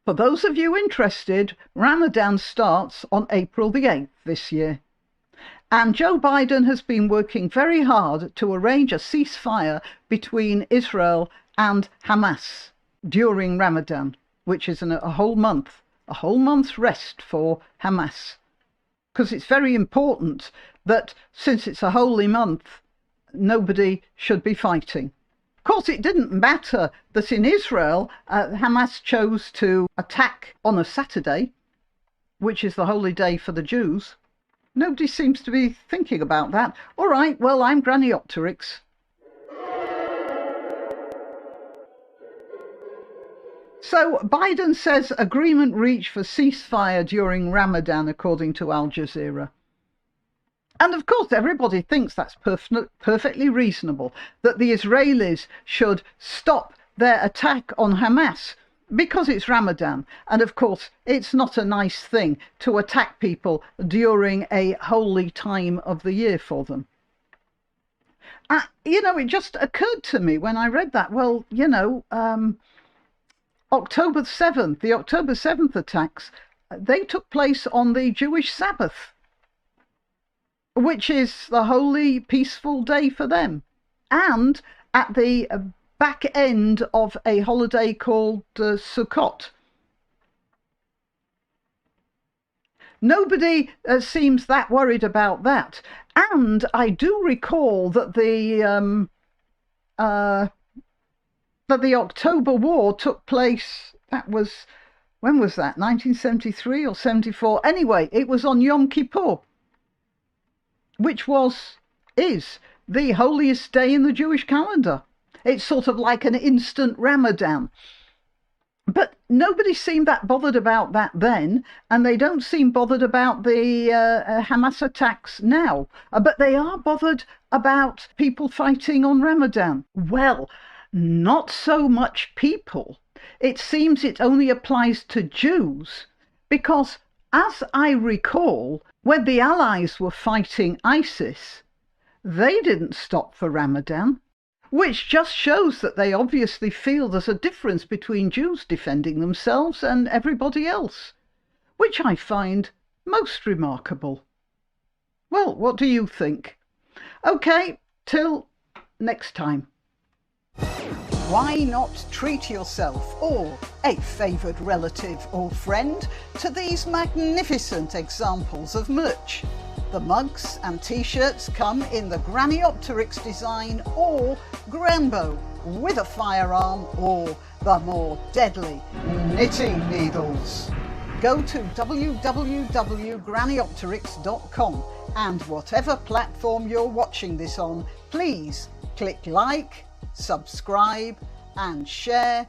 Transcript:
For those of you interested, Ramadan starts on April the 8th this year. And Joe Biden has been working very hard to arrange a ceasefire between Israel and Hamas during Ramadan, which is a whole month's rest for Hamas. Because it's very important that, since it's a holy month, nobody should be fighting. Of course, it didn't matter that in Israel, Hamas chose to attack on a Saturday, which is the holy day for the Jews. Nobody seems to be thinking about that. All right, well, I'm Granny Opterix. So Biden says agreement reached for ceasefire during Ramadan, according to Al Jazeera. And of course, everybody thinks that's perfectly reasonable, that the Israelis should stop their attack on Hamas because it's Ramadan. And of course, it's not a nice thing to attack people during a holy time of the year for them. It just occurred to me when I read that, October 7th, the October 7th attacks, they took place on the Jewish Sabbath, which is the holy, peaceful day for them, and at the back end of a holiday called Sukkot. Nobody seems that worried about that. And I do recall that the October War took place, when was that, 1973 or 74? Anyway, it was on Yom Kippur, which is the holiest day in the Jewish calendar. It's sort of like an instant Ramadan. But nobody seemed that bothered about that then, and they don't seem bothered about the Hamas attacks now. But they are bothered about people fighting on Ramadan. Well, not so much people. It seems it only applies to Jews, because as I recall, when the Allies were fighting ISIS, they didn't stop for Ramadan, which just shows that they obviously feel there's a difference between Jews defending themselves and everybody else, which I find most remarkable. Well, what do you think? Okay, till next time. Why not treat yourself or a favoured relative or friend to these magnificent examples of merch? The mugs and t-shirts come in the Granny Opterix design or Granbo with a firearm or the more deadly knitting needles. Go to www.grannyopterix.com and whatever platform you're watching this on, please click like, subscribe and share.